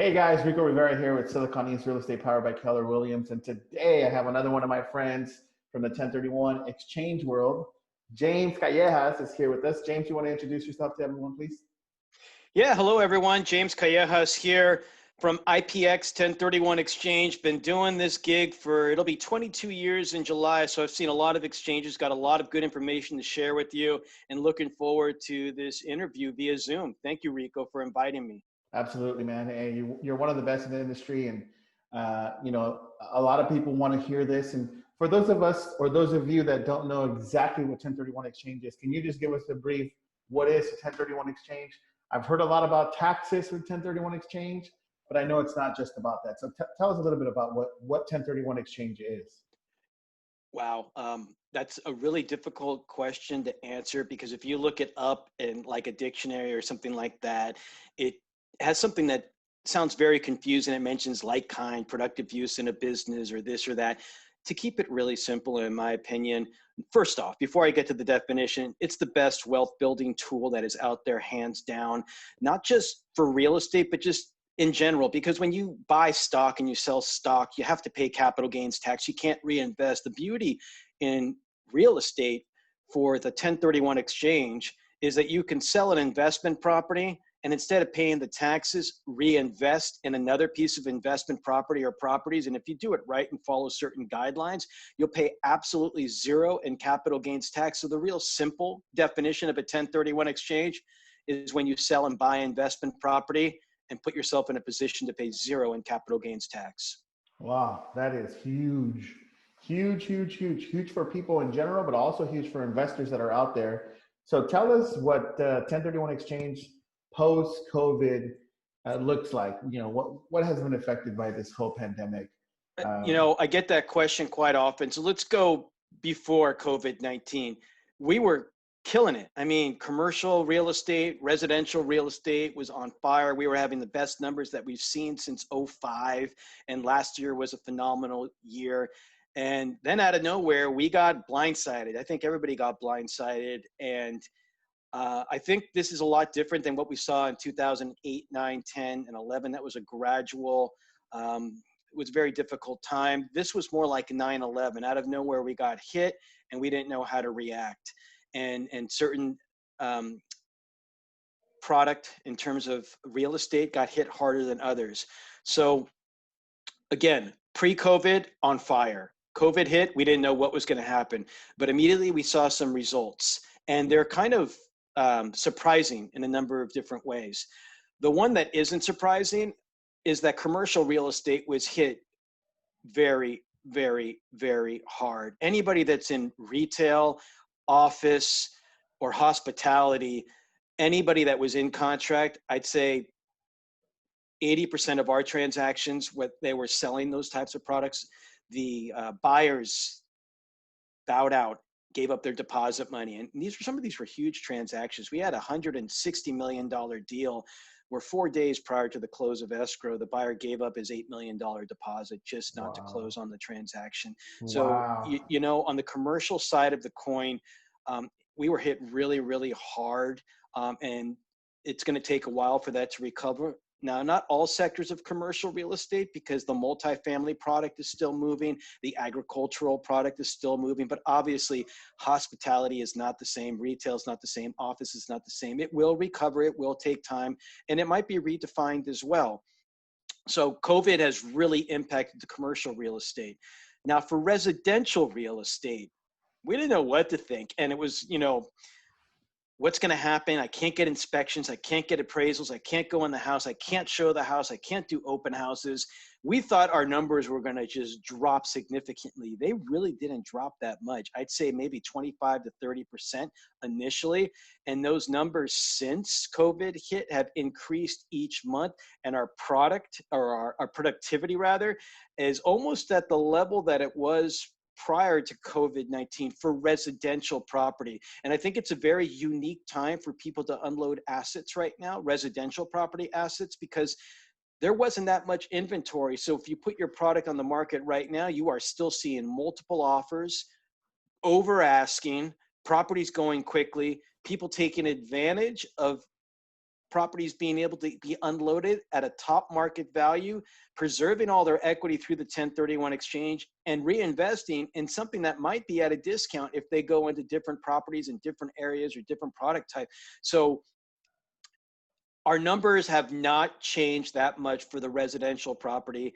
Hey guys, Rico Rivera here with Silicon East Real Estate powered by Keller Williams. And today I have another one of my friends from the 1031 Exchange world. James Callejas is here with us. James, you want to introduce yourself to everyone, please? Yeah, hello everyone. James Callejas here from IPX1031 Exchange. Been doing this gig for, it'll be 22 years in July. So I've seen a lot of exchanges, got a lot of good information to share with you, and looking forward to this interview via Zoom. Thank you, Rico, for inviting me. Absolutely, man. Hey, you're one of the best in the industry. And, a lot of people want to hear this. And for those of us or those of you that don't know exactly what 1031 Exchange is, can you just give us a brief, what is a 1031 Exchange? I've heard a lot about taxes with 1031 Exchange, but I know it's not just about that. So tell us a little bit about what 1031 Exchange is. Wow, that's a really difficult question to answer because if you look it up in like a dictionary or something like that, it has something that sounds very confusing. It mentions like kind, productive use in a business or this or that. To keep it really simple, in my opinion, first off, before I get to the definition, it's the best wealth building tool that is out there, hands down, not just for real estate, but just in general, because when you buy stock and you sell stock, you have to pay capital gains tax. You can't reinvest. The beauty in real estate for the 1031 exchange is that you can sell an investment property and instead of paying the taxes, reinvest in another piece of investment property or properties. And if you do it right and follow certain guidelines, you'll pay absolutely zero in capital gains tax. So the real simple definition of a 1031 exchange is when you sell and buy investment property and put yourself in a position to pay zero in capital gains tax. Wow, that is huge, huge, huge, huge, huge for people in general, but also huge for investors that are out there. So tell us what 1031 Exchange post COVID looks like. What has been affected by this whole pandemic? I get that question quite often. So let's go before COVID-19. We were killing it. I mean, commercial real estate, residential real estate was on fire. We were having the best numbers that we've seen since '05. And last year was a phenomenal year. And then out of nowhere, we got blindsided. I think everybody got blindsided. And I think this is a lot different than what we saw in 2008, 9, 10, and 11. That was a gradual, it was a very difficult time. This was more like 9/11. Out of nowhere, we got hit and we didn't know how to react. And certain product in terms of real estate got hit harder than others. So again, pre-COVID, on fire. COVID hit, we didn't know what was going to happen, but immediately we saw some results, and they're kind of surprising in a number of different ways. The one that isn't surprising is that commercial real estate was hit very, very, very hard. Anybody that's in retail, office, or hospitality, anybody that was in contract, I'd say 80% of our transactions, what they were selling those types of products, the buyers bowed out, gave up their deposit money. And some of these were huge transactions. We had a $160 million deal where 4 days prior to the close of escrow, the buyer gave up his $8 million deposit just not to Wow. close on the transaction. So, Wow. on the commercial side of the coin, we were hit really, really hard. And it's going to take a while for that to recover. Now, not all sectors of commercial real estate, because the multifamily product is still moving, the agricultural product is still moving, but obviously hospitality is not the same, retail is not the same, office is not the same. It will recover, it will take time, and it might be redefined as well. So COVID has really impacted the commercial real estate. Now, for residential real estate, we didn't know what to think. And it was, what's going to happen? I can't get inspections. I can't get appraisals. I can't go in the house. I can't show the house. I can't do open houses. We thought our numbers were going to just drop significantly. They really didn't drop that much. I'd say maybe 25 to 30% initially. And those numbers since COVID hit have increased each month. And our product, or our productivity rather, is almost at the level that it was prior to COVID-19 for residential property. And I think it's a very unique time for people to unload assets right now, residential property assets, because there wasn't that much inventory. So if you put your product on the market right now, you are still seeing multiple offers, over asking, properties going quickly, people taking advantage of properties being able to be unloaded at a top market value, preserving all their equity through the 1031 exchange, and reinvesting in something that might be at a discount if they go into different properties in different areas or different product type. So our numbers have not changed that much for the residential property.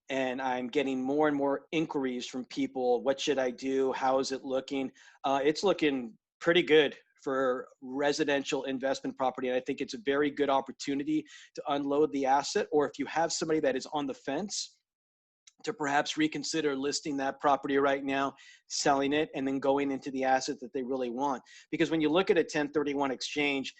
And I'm getting more and more inquiries from people. What should I do? How is it looking? It's looking pretty good for residential investment property. And I think it's a very good opportunity to unload the asset. Or if you have somebody that is on the fence, to perhaps reconsider listing that property right now, selling it, and then going into the asset that they really want. Because when you look at a 1031 exchange,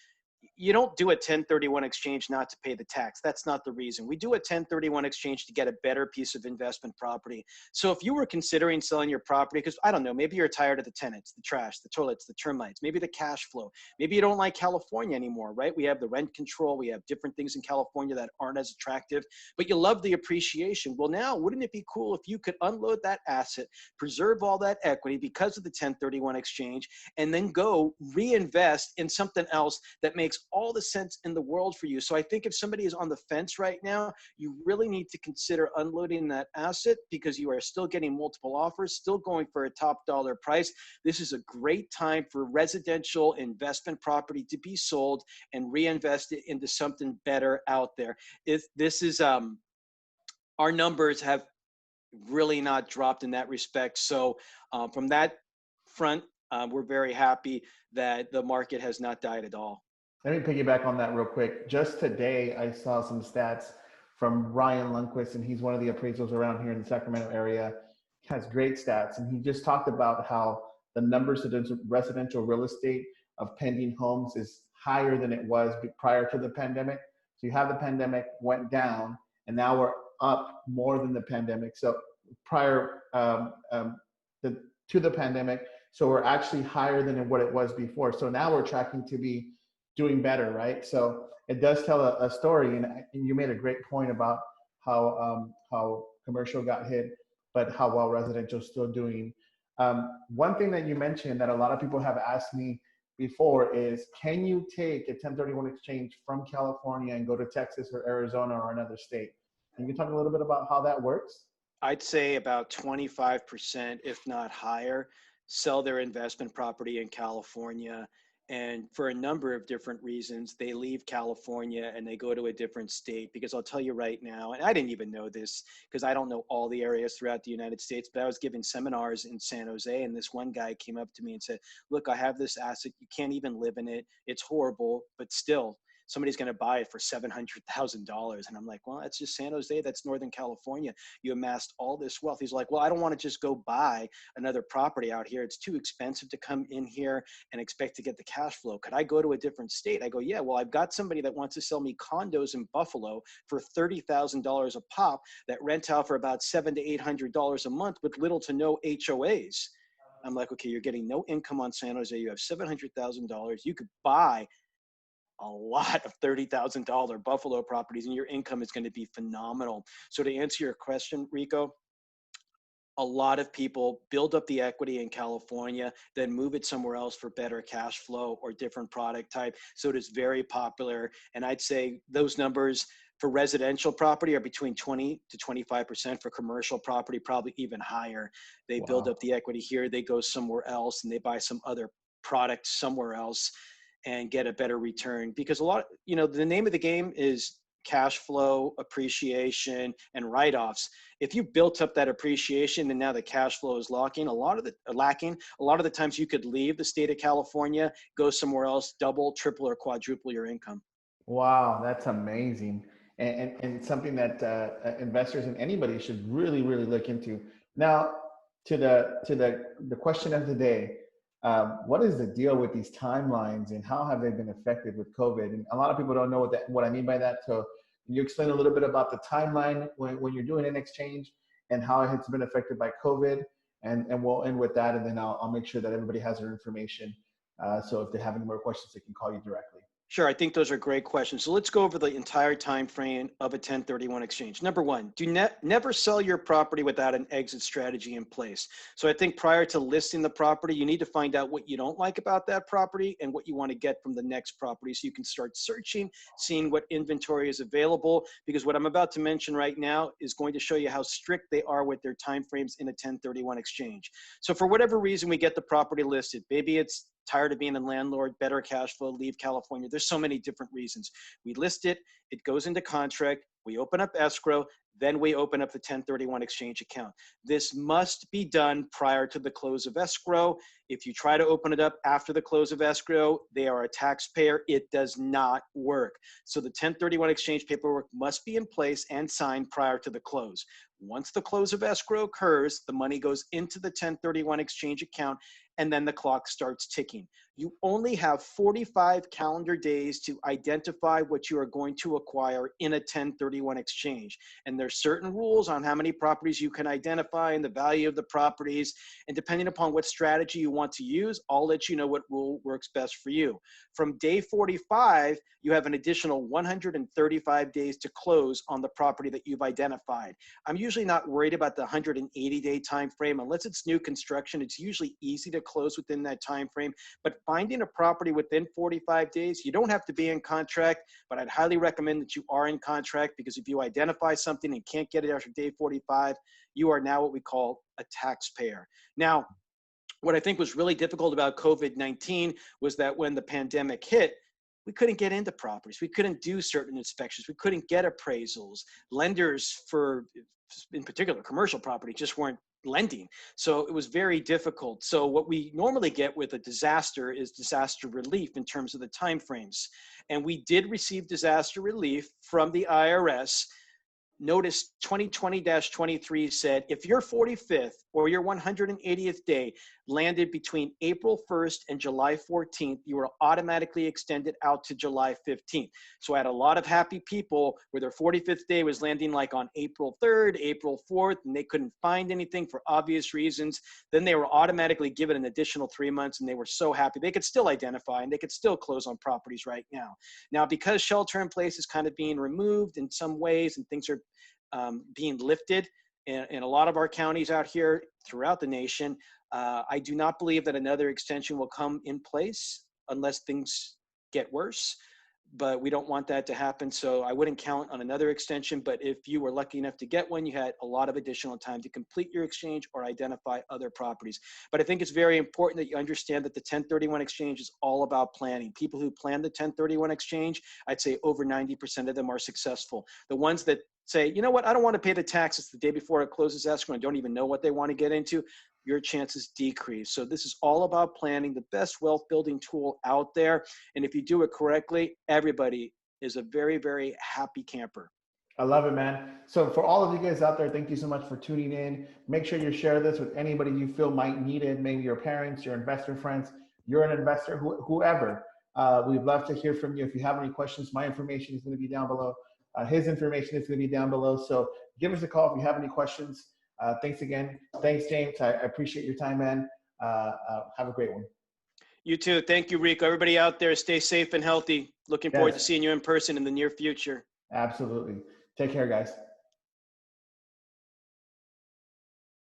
you don't do a 1031 exchange not to pay the tax. That's not the reason. We do a 1031 exchange to get a better piece of investment property. So if you were considering selling your property, because I don't know, maybe you're tired of the tenants, the trash, the toilets, the termites, maybe the cash flow, maybe you don't like California anymore, right? We have the rent control. We have different things in California that aren't as attractive, but you love the appreciation. Well, now, wouldn't it be cool if you could unload that asset, preserve all that equity because of the 1031 exchange, and then go reinvest in something else that makes all the sense in the world for you? So I think if somebody is on the fence right now, you really need to consider unloading that asset, because you are still getting multiple offers, still going for a top dollar price. This is a great time for residential investment property to be sold and reinvested into something better out there. If this is our numbers have really not dropped in that respect. So from that front, we're very happy that the market has not died at all. Let me piggyback on that real quick. Just today, I saw some stats from Ryan Lundquist, and he's one of the appraisals around here in the Sacramento area. He has great stats, and he just talked about how the numbers of residential real estate of pending homes is higher than it was prior to the pandemic. So you have the pandemic went down, and now we're up more than the pandemic. So prior to the pandemic, so we're actually higher than what it was before. So now we're tracking to be doing better, right? So it does tell a story, and you made a great point about how commercial got hit, but how well residential is still doing. One thing that you mentioned that a lot of people have asked me before is, can you take a 1031 exchange from California and go to Texas or Arizona or another state? Can you talk a little bit about how that works? I'd say about 25%, if not higher, sell their investment property in California. And for a number of different reasons, they leave California and they go to a different state. Because I'll tell you right now, and I didn't even know this because I don't know all the areas throughout the United States, but I was giving seminars in San Jose, and this one guy came up to me and said, look, I have this asset. You can't even live in it. It's horrible, but still, somebody's going to buy it for $700,000. And I'm like, well, that's just San Jose. That's Northern California. You amassed all this wealth. He's like, well, I don't want to just go buy another property out here. It's too expensive to come in here and expect to get the cash flow. Could I go to a different state? I go, yeah, well, I've got somebody that wants to sell me condos in Buffalo for $30,000 a pop that rent out for about $700 to $800 a month with little to no HOAs. I'm like, okay, you're getting no income on San Jose. You have $700,000. You could buy a lot of $30,000 Buffalo properties, and your income is going to be phenomenal. So to answer your question, Rico, a lot of people build up the equity in California, then move it somewhere else for better cash flow or different product type. So it is very popular. And I'd say those numbers for residential property are between 20 to 25%. For commercial property, probably even higher. They build Wow. up the equity here, they go somewhere else, and they buy some other product somewhere else and get a better return. Because a lot, the name of the game is cash flow, appreciation, and write-offs. If you built up that appreciation and now the cash flow is lacking, a lot of the times you could leave the state of California, go somewhere else, double, triple, or quadruple your income. Wow, that's amazing. And something that investors and anybody should really, really look into. Now, to the question of the day, what is the deal with these timelines and how have they been affected with COVID? And a lot of people don't know what I mean by that. So can you explain a little bit about the timeline when you're doing an exchange and how it's been affected by COVID? And we'll end with that, and then I'll make sure that everybody has their information. So if they have any more questions, they can call you directly. Sure, I think those are great questions. So let's go over the entire time frame of a 1031 exchange. Number one, never sell your property without an exit strategy in place. So I think prior to listing the property, you need to find out what you don't like about that property and what you want to get from the next property so you can start searching, seeing what inventory is available, because what I'm about to mention right now is going to show you how strict they are with their timeframes in a 1031 exchange. So for whatever reason we get the property listed, maybe it's tired of being a landlord, better cash flow, leave California. There's so many different reasons. We list it, it goes into contract, we open up escrow, then we open up the 1031 exchange account. This must be done prior to the close of escrow. If you try to open it up after the close of escrow, they are a taxpayer. It does not work. So the 1031 exchange paperwork must be in place and signed prior to the close. Once the close of escrow occurs, the money goes into the 1031 exchange account, and then the clock starts ticking. You only have 45 calendar days to identify what you are going to acquire in a 1031 exchange. And there's certain rules on how many properties you can identify and the value of the properties. And depending upon what strategy you want to use, I'll let you know what rule works best for you. From day 45, you have an additional 135 days to close on the property that you've identified. I'm usually not worried about the 180-day time frame. Unless it's new construction, it's usually easy to close within that time frame. But finding a property within 45 days, you don't have to be in contract, but I'd highly recommend that you are in contract, because if you identify something and can't get it after day 45, you are now what we call a taxpayer. Now, what I think was really difficult about COVID-19 was that when the pandemic hit, we couldn't get into properties. We couldn't do certain inspections. We couldn't get appraisals. Lenders for, in particular, commercial property just weren't lending. So it was very difficult. So what we normally get with a disaster is disaster relief in terms of the timeframes. And we did receive disaster relief from the IRS. Notice 2020-23 said, if your 45th or your 180th day landed between April 1st and July 14th, you were automatically extended out to July 15th. So I had a lot of happy people where their 45th day was landing like on April 3rd, April 4th, and they couldn't find anything for obvious reasons. Then they were automatically given an additional 3 months, and they were so happy. They could still identify and they could still close on properties right now. Now, because shelter in place is kind of being removed in some ways and things are being lifted in a lot of our counties out here throughout the nation, I do not believe that another extension will come in place unless things get worse, but we don't want that to happen. So I wouldn't count on another extension, but if you were lucky enough to get one, you had a lot of additional time to complete your exchange or identify other properties. But I think it's very important that you understand that the 1031 exchange is all about planning. People who plan the 1031 exchange, I'd say over 90% of them are successful. The ones that say, you know what, I don't want to pay the taxes the day before it closes escrow and don't even know what they want to get into, your chances decrease. So this is all about planning, the best wealth building tool out there. And if you do it correctly, everybody is a very, very happy camper. I love it, man. So for all of you guys out there, thank you so much for tuning in. Make sure you share this with anybody you feel might need it. Maybe your parents, your investor friends, you're an investor, whoever. We'd love to hear from you. If you have any questions, my information is going to be down below. His information is going to be down below. So give us a call if you have any questions. Thanks again. Thanks, James. I appreciate your time, man. Have a great one. You too. Thank you, Rico. Everybody out there, stay safe and healthy. Looking forward to seeing you in person in the near future. Absolutely. Take care, guys.